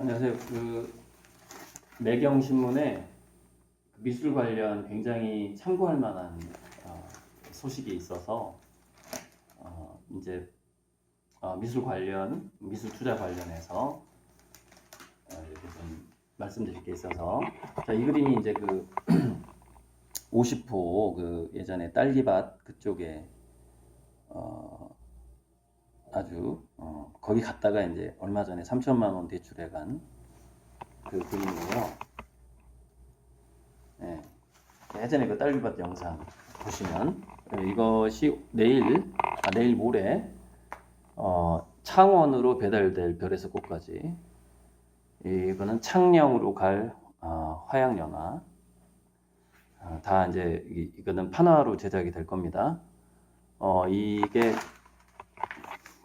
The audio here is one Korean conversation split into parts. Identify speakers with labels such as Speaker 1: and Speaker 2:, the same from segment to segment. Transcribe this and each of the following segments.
Speaker 1: 안녕하세요. 매경신문에 미술 관련 굉장히 참고할 만한 소식이 있어서 이제 미술 투자 관련해서 이렇게 좀 말씀드릴 게 있어서, 자, 이 그림이 이제 50호 예전에 딸기밭 그쪽에 아주 거기 갔다가 이제 얼마 전에 3천만 원 대출해 간 그 그림이에요. 네. 예전에 그 딸기밭 영상 보시면 이것이 내일 모레 창원으로 배달될 별에서 꽃까지, 이거는 창녕으로 갈 화양연화, 다 이제 이거는 판화로 제작이 될 겁니다. 이게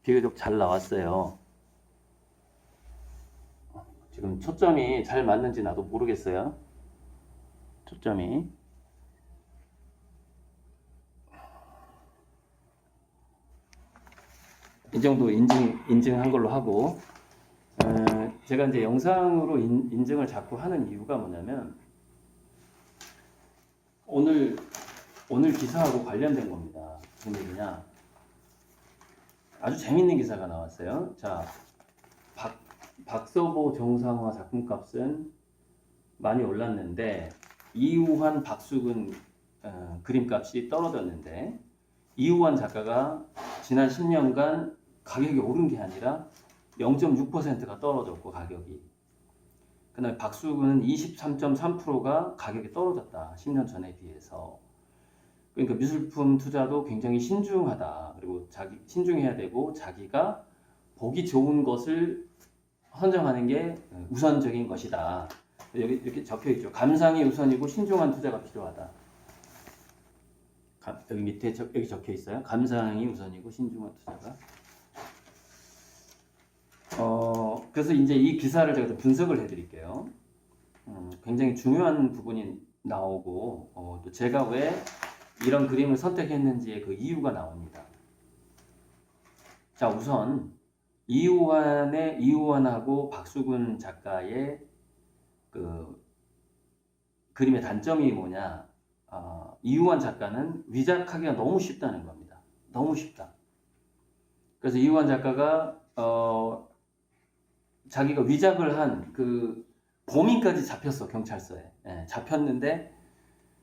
Speaker 1: 비교적 잘 나왔어요. 지금 초점이 잘 맞는지 나도 모르겠어요. 초점이. 이 정도 인증한 걸로 하고, 제가 이제 영상으로 인증을 자꾸 하는 이유가 뭐냐면, 오늘 기사하고 관련된 겁니다. 무슨 얘기냐? 아주 재밌는 기사가 나왔어요. 자, 박서보 정상화 작품값은 많이 올랐는데 이우환 박수근 그림값이 떨어졌는데, 이우환 작가가 지난 10년간 가격이 오른 게 아니라 0.6%가 떨어졌고, 가격이. 그다음에 박수근은 23.3%가 가격이 떨어졌다, 10년 전에 비해서. 그러니까 미술품 투자도 굉장히 신중하다. 그리고 신중해야 되고, 자기가 보기 좋은 것을 선정하는 게 우선적인 것이다. 여기 이렇게 적혀 있죠. 감상이 우선이고 신중한 투자가 필요하다. 여기 밑에 여기 적혀 있어요. 감상이 우선이고 신중한 투자가. 그래서 이제 이 기사를 제가 좀 분석을 해드릴게요. 굉장히 중요한 부분이 나오고, 또 제가 왜 이런 그림을 선택했는지의 그 이유가 나옵니다. 자, 우선 이우환하고 박수근 작가의 그 그림의 단점이 뭐냐? 이우환 작가는 위작하기가 너무 쉽다는 겁니다. 너무 쉽다. 그래서 이우환 작가가 자기가 위작을 한 그 범인까지 잡혔어, 경찰서에. 예, 잡혔는데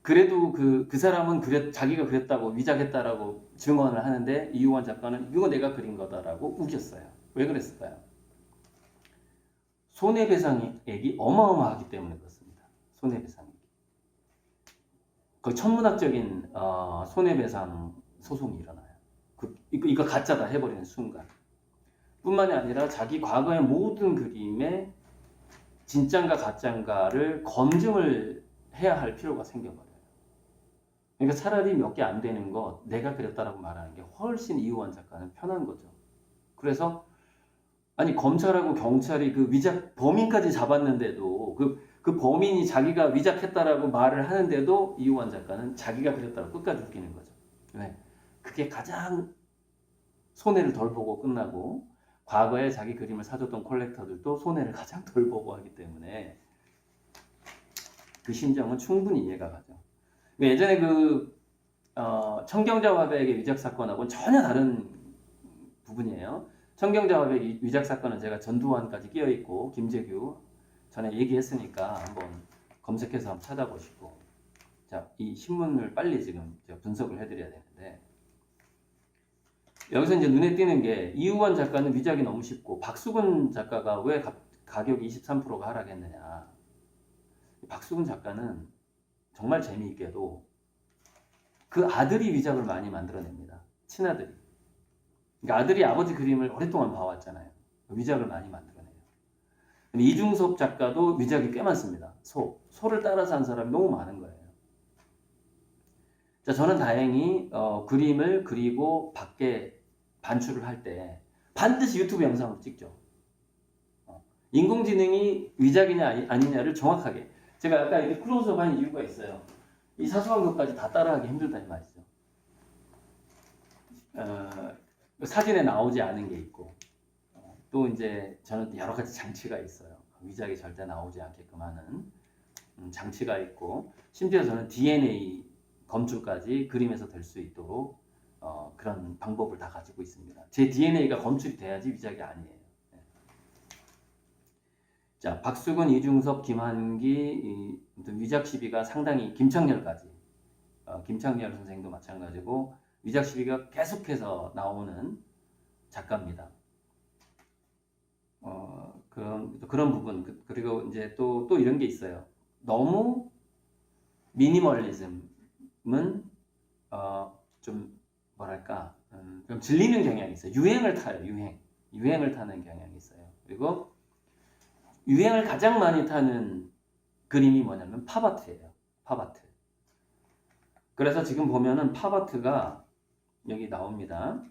Speaker 1: 그래도 그 사람은 자기가 그랬다고, 위작했다라고 증언을 하는데, 이우환 작가는 이거 내가 그린 거다라고 우겼어요. 왜 그랬을까요? 손해배상액이 어마어마하기 때문에 그렇습니다. 손해배상액이. 거의 천문학적인 손해배상 소송이 일어나요. 이거 가짜다 해버리는 순간. 뿐만이 아니라 자기 과거의 모든 그림의 진짠가 가짠가를 검증을 해야 할 필요가 생겨버려요. 그러니까 차라리 몇 개 안 되는 거 내가 그렸다라고 말하는 게 훨씬 이우환 작가는 편한 거죠. 그래서 아니, 검찰하고 경찰이 그 위작 범인까지 잡았는데도 그 범인이 자기가 위작했다라고 말을 하는데도 이우환 작가는 자기가 그렸다고 끝까지 웃기는 거죠. 네. 그게 가장 손해를 덜 보고 끝나고, 과거에 자기 그림을 사줬던 콜렉터들도 손해를 가장 덜 보고 하기 때문에 그 심정은 충분히 이해가 가죠. 예전에 청경자 화백의 위작 사건하고는 전혀 다른 부분이에요. 청경자 화백 위작 사건은 제가 전두환까지 끼어 있고 김재규 전에 얘기했으니까 한번 검색해서 한번 찾아보시고, 자, 이 신문을 빨리 지금 제가 분석을 해드려야 되는데, 여기서 이제 눈에 띄는 게, 이우환 작가는 위작이 너무 쉽고 박수근 작가가 왜 가격이 23%가 하락했느냐. 박수근 작가는 정말 재미있게도 그 아들이 위작을 많이 만들어냅니다. 친아들이. 그러니까 아들이 아버지 그림을 오랫동안 봐왔잖아요. 위작을 많이 만들어내요. 이중섭 작가도 위작이 꽤 많습니다. 소를 따라서 한 사람이 너무 많은 거예요. 자, 저는 다행히 그림을 그리고 밖에 반출을 할 때 반드시 유튜브 영상으로 찍죠. 인공지능이 위작이냐 아니냐를 정확하게. 제가 아까 이렇게 클로즈업 한 이유가 있어요. 이 사소한 것까지 다 따라하기 힘들다는 말이죠. 사진에 나오지 않은 게 있고, 또 이제 저는 여러 가지 장치가 있어요. 위작이 절대 나오지 않게끔 하는 장치가 있고, 심지어 저는 DNA 검출까지 그림에서 될 수 있도록 그런 방법을 다 가지고 있습니다. 제 DNA가 검출이 돼야지 위작이 아니에요. 네. 자, 박수근, 이중섭, 김한기 위작 시비가 상당히, 김창렬까지, 김창렬 선생도 마찬가지고 위작 시비가 계속해서 나오는 작가입니다. 그런 부분, 그리고 이제 또 이런 게 있어요. 너무 미니멀리즘은 좀 뭐랄까, 좀 질리는 경향이 있어요. 유행을 타요. 유행을 타는 경향이 있어요. 그리고 유행을 가장 많이 타는 그림이 뭐냐면 팝아트예요. 팝아트. 그래서 지금 보면은 팝아트가 여기 나옵니다.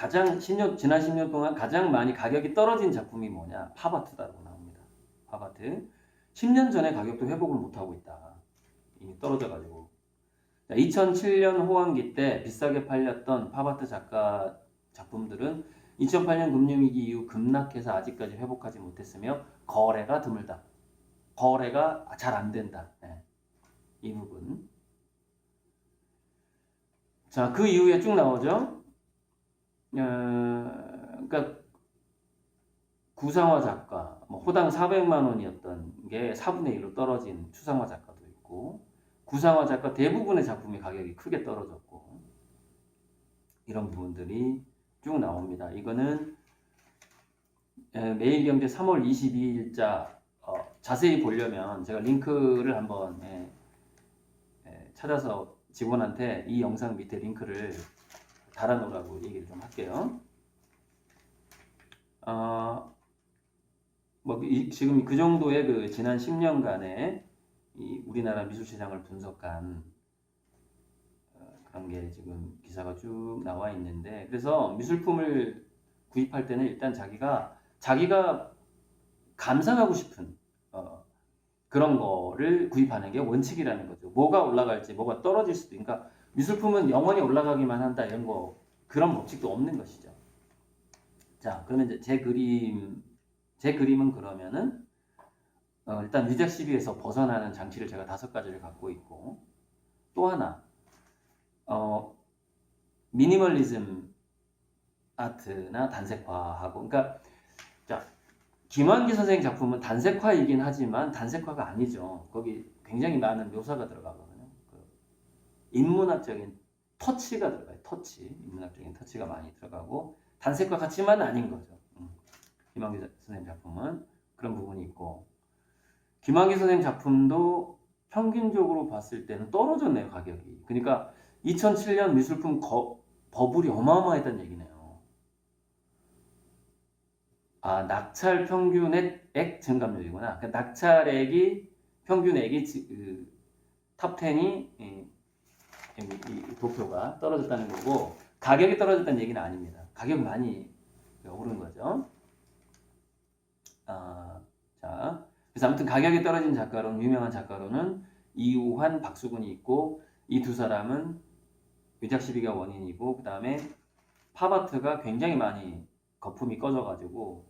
Speaker 1: 지난 10년 동안 가장 많이 가격이 떨어진 작품이 뭐냐? 팝아트라고 나옵니다. 팝아트. 10년 전에 가격도 회복을 못하고 있다. 이미 떨어져가지고. 2007년 호황기 때 비싸게 팔렸던 팝아트 작가 작품들은 2008년 금융위기 이후 급락해서 아직까지 회복하지 못했으며 거래가 드물다. 거래가 잘 안 된다. 네. 이 부분. 자, 그 이후에 쭉 나오죠. 그러니까 구상화 작가, 호당 400만 원이었던 게 4분의 1로 떨어진 추상화 작가도 있고, 구상화 작가 대부분의 작품의 가격이 크게 떨어졌고, 이런 부분들이 쭉 나옵니다. 이거는 매일경제 3월 22일자 자세히 보려면 제가 링크를 한번 찾아서 직원한테 이 영상 밑에 링크를 달아놓으라고 얘기를 좀 할게요. 지금 그 정도의 그 지난 10년간의 이 우리나라 미술시장을 분석한 그런 게 지금 기사가 쭉 나와 있는데, 그래서 미술품을 구입할 때는 일단 자기가 감상하고 싶은 그런 거를 구입하는 게 원칙이라는 거죠. 뭐가 올라갈지 뭐가 떨어질 수도, 그러니까 미술품은 영원히 올라가기만 한다 이런 거, 그런 법칙도 없는 것이죠. 자, 그러면 이제 제 그림은 그러면은 일단 위작 시비에서 벗어나는 장치를 제가 5가지를 갖고 있고, 또 하나 미니멀리즘 아트나 단색화하고, 그러니까 자, 김환기 선생님 작품은 단색화이긴 하지만 단색화가 아니죠. 거기 굉장히 많은 묘사가 들어가거든요. 인문학적인 터치가 들어가요. 인문학적인 터치가 많이 들어가고 단색화 같지만 아닌 거죠. 김환기 선생님 작품은 그런 부분이 있고, 김환기 선생님 작품도 평균적으로 봤을 때는 떨어졌네요, 가격이. 그러니까 2007년 미술품 버블이 어마어마했다는 얘기네요. 낙찰 평균액 증감률이구나. 그러니까 낙찰액이 평균액이 탑 10이 이 도표가 떨어졌다는 거고, 가격이 떨어졌다는 얘기는 아닙니다. 가격이 많이 오른 거죠. 자, 그래서 아무튼 가격이 떨어진 작가로는, 유명한 작가로는 이우환, 박수근이 있고, 이 두 사람은 위작 시비가 원인이고, 그 다음에 팝아트가 굉장히 많이 거품이 꺼져가지고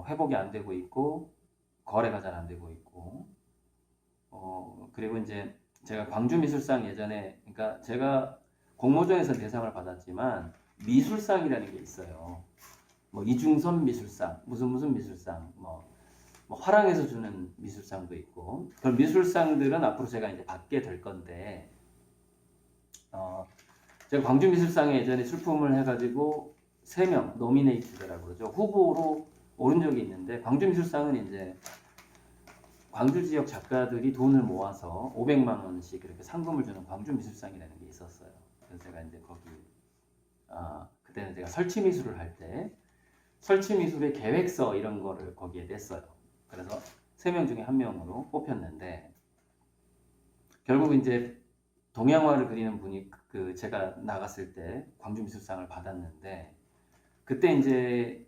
Speaker 1: 회복이 안 되고 있고, 거래가 잘 안 되고 있고, 그리고 이제 제가 광주미술상 예전에, 그러니까 제가 공모전에서 대상을 받았지만 미술상이라는 게 있어요. 이중섭 미술상, 무슨 미술상, 화랑에서 주는 미술상도 있고, 그런 미술상들은 앞으로 제가 이제 받게 될 건데, 제가 광주미술상에 예전에 출품을 해가지고 3명 노미네이트라고 그러죠. 후보로 오른 적이 있는데, 광주미술상은 이제 광주 지역 작가들이 돈을 모아서 500만 원씩 이렇게 상금을 주는 광주미술상이라는 게 있었어요. 그래서 제가 이제 거기 그때는 제가 설치미술을 할 때 설치미술의 계획서 이런 거를 거기에 냈어요. 그래서 3명 중에 1명으로 뽑혔는데, 결국 이제 동양화를 그리는 분이 제가 나갔을 때 광주미술상을 받았는데, 그때 이제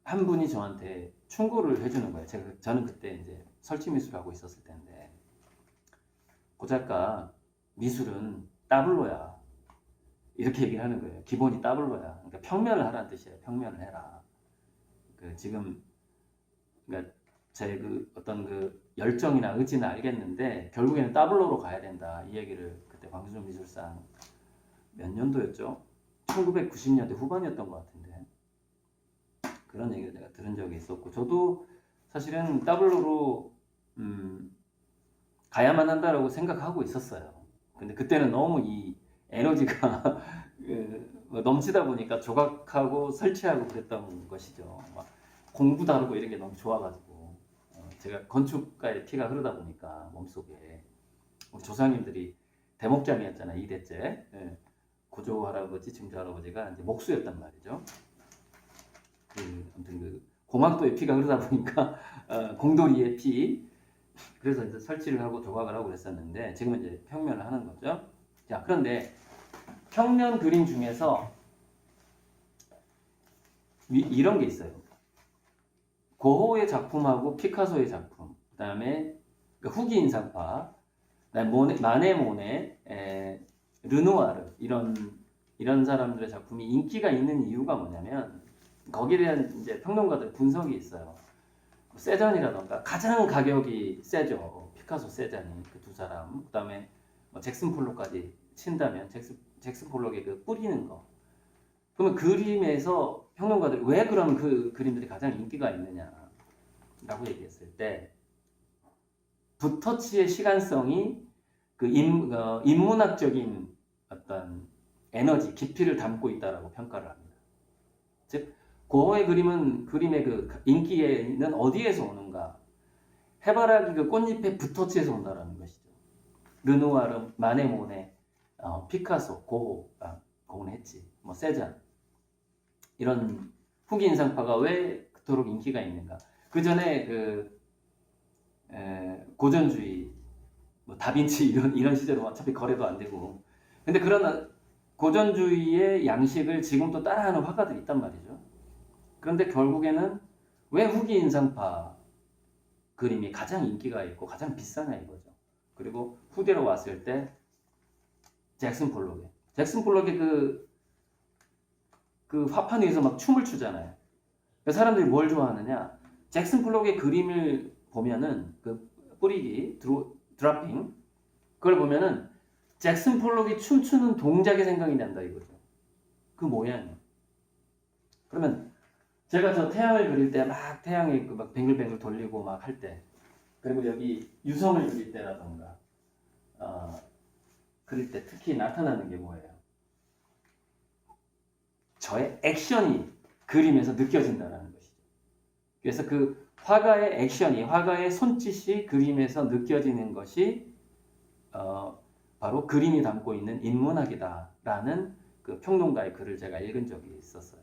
Speaker 1: 한 분이 저한테 충고를 해주는 거예요. 저는 그때 이제 설치미술을 하고 있었을 텐데, 고 작가, 미술은 따블로야, 이렇게 얘기를 하는 거예요. 기본이 따블로야. 그러니까 평면을 하라는 뜻이에요. 평면을 해라. 지금 그러니까 제 그 어떤 그 열정이나 의지는 알겠는데 결국에는 따블로로 가야 된다 이 얘기를 그때 광주전 미술상 몇 년도였죠? 1990년대 후반이었던 것 같은데 그런 얘기를 내가 들은 적이 있었고 저도 사실은 따블로로 가야만 한다라고 생각하고 있었어요. 근데 그때는 너무 이 에너지가 넘치다 보니까 조각하고 설치하고 그랬던 것이죠. 막 공부 다루고 이런 게 너무 좋아가지고 제가 건축가의 피가 흐르다 보니까 몸속에 우리 조상님들이 대목장이었잖아요. 2대째 고조 할아버지, 증조 할아버지가 이제 목수였단 말이죠. 아무튼 그 고막도의 피가 흐르다 보니까 공돌이의 피 그래서 이제 설치를 하고 조각을 하고 그랬었는데 지금은 이제 평면을 하는 거죠. 자 그런데 평면 그림 중에서 이런 게 있어요. 고호의 작품하고 피카소의 작품, 그 다음에 후기 인상파, 그다음에 마네, 모네, 르누아르 이런 사람들의 작품이 인기가 있는 이유가 뭐냐면 거기에 대한 이제 평론가들 분석이 있어요. 세잔이라던가 가장 가격이 세죠. 피카소, 세잔이 그 두 사람. 그다음에 잭슨 폴록까지 친다면 잭슨 폴록의 그 뿌리는 거. 그러면 그림에서 평론가들이 왜 그럼 그 그림들이 가장 인기가 있느냐라고 얘기했을 때 붓터치의 시간성이 그 인문학적인 어떤 에너지, 깊이를 담고 있다라고 평가를 합니다. 즉 고흐의 그림의 그 인기는 어디에서 오는가? 해바라기 그 꽃잎의 붓터치에서 온다라는 것이죠. 르누아르, 마네, 모네, 피카소, 고흐는 했지. 세잔 이런 후기 인상파가 왜 그토록 인기가 있는가? 그 전에 고전주의, 다빈치 이런 시대로 어차피 거래도 안 되고. 근데 그런 고전주의의 양식을 지금도 따라하는 화가들이 있단 말이죠. 그런데 결국에는 왜 후기 인상파 그림이 가장 인기가 있고 가장 비싸냐 이거죠. 그리고 후대로 왔을 때 잭슨 폴록의 그 화판 위에서 막 춤을 추잖아요. 사람들이 뭘 좋아하느냐? 잭슨 폴록의 그림을 보면은 그 뿌리기 드라핑 그걸 보면은 잭슨 폴록이 춤추는 동작이 생각이 난다 이거죠. 그 모양이. 그러면 제가 저 태양을 그릴 때 막 태양이 막 뱅글뱅글 돌리고 막 할 때, 그리고 여기 유성을 그릴 때라던가 그릴 때 특히 나타나는 게 뭐예요? 저의 액션이 그림에서 느껴진다는 것이죠. 그래서 그 화가의 액션이, 화가의 손짓이 그림에서 느껴지는 것이 바로 그림이 담고 있는 인문학이다라는 그 평론가의 글을 제가 읽은 적이 있었어요.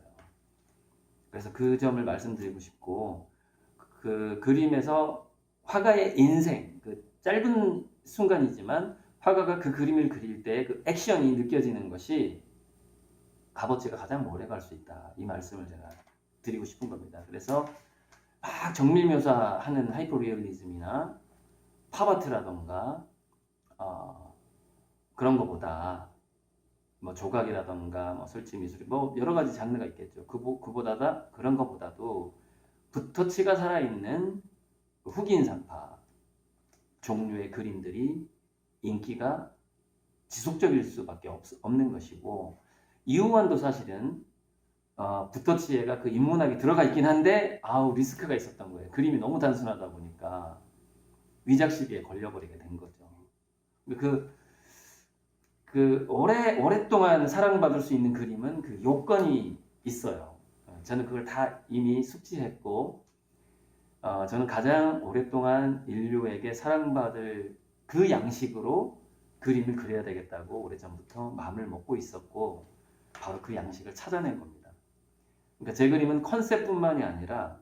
Speaker 1: 그래서 그 점을 말씀드리고 싶고, 그 그림에서 화가의 인생, 그 짧은 순간이지만 화가가 그 그림을 그릴 때 그 액션이 느껴지는 것이 값어치가 가장 오래 갈 수 있다. 이 말씀을 제가 드리고 싶은 겁니다. 그래서 막 정밀 묘사하는 하이퍼리얼리즘이나 팝아트라던가 그런 것보다 조각이라던가 설치 미술 여러 가지 장르가 있겠죠. 그런 것보다도 붓터치가 살아있는 후기 인상파 종류의 그림들이 인기가 지속적일 수밖에 없는 것이고, 이우환도 사실은 붓터치에가 그 인문학이 들어가 있긴 한데 리스크가 있었던 거예요. 그림이 너무 단순하다 보니까 위작 시비에 걸려버리게 된 거죠. 오랫동안 사랑받을 수 있는 그림은 그 요건이 있어요. 저는 그걸 다 이미 숙지했고, 저는 가장 오랫동안 인류에게 사랑받을 그 양식으로 그림을 그려야 되겠다고 오래전부터 마음을 먹고 있었고, 바로 그 양식을 찾아낸 겁니다. 그러니까 제 그림은 컨셉뿐만이 아니라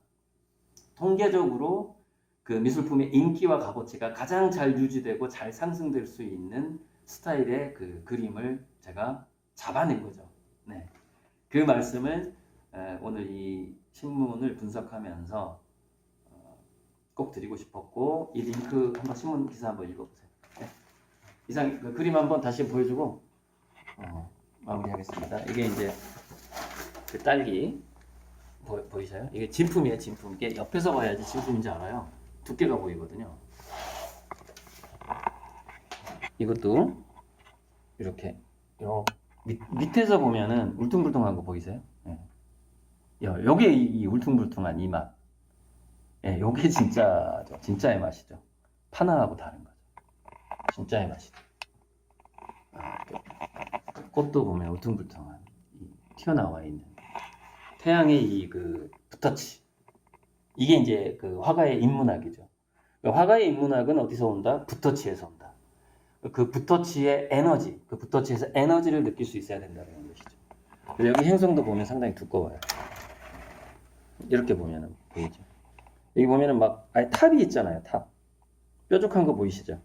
Speaker 1: 통계적으로 그 미술품의 인기와 값어치가 가장 잘 유지되고 잘 상승될 수 있는 스타일의 그 그림을 제가 잡아낸 거죠. 네. 그 말씀을 오늘 이 신문을 분석하면서 꼭 드리고 싶었고, 이 링크 한번 신문 기사 한번 읽어보세요. 네. 이상 그 그림 한번 다시 보여주고 마무리하겠습니다. 이게 이제 그 딸기 보이세요? 이게 진품이에요, 진품. 이게 옆에서 봐야지 진품인지 알아요. 두께가 보이거든요. 이것도 이렇게 밑에서 보면은 울퉁불퉁한 거 보이세요? 예. 요게 이 울퉁불퉁한 이 맛. 예, 요게 진짜의 맛이죠. 파나하고 다른 거죠. 진짜의 맛이죠. 꽃도 보면 울퉁불퉁한 튀어나와 있는 태양의 이 그 붓터치. 이게 이제 그 화가의 인문학이죠. 화가의 인문학은 어디서 온다? 붓터치에서 온다. 그 붓터치의 에너지, 그 붓터치에서 에너지를 느낄 수 있어야 된다는 것이죠. 그래서 여기 행성도 보면 상당히 두꺼워요. 이렇게 보면은 보이죠. 여기 보면은 막 아예 탑이 있잖아요. 탑. 뾰족한 거 보이시죠?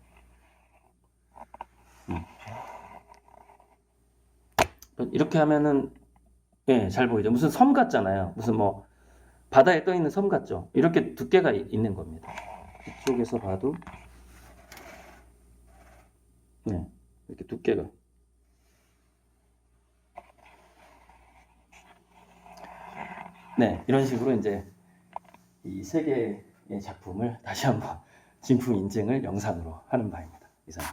Speaker 1: 이렇게 하면은 예, 잘 보이죠. 무슨 섬 같잖아요. 무슨 뭐 바다에 떠 있는 섬 같죠. 이렇게 두께가 있는 겁니다. 이쪽에서 봐도 네, 이렇게 두께가 네, 이런 식으로 이제 이 세 개의 작품을 다시 한번 진품 인증을 영상으로 하는 바입니다. 이상.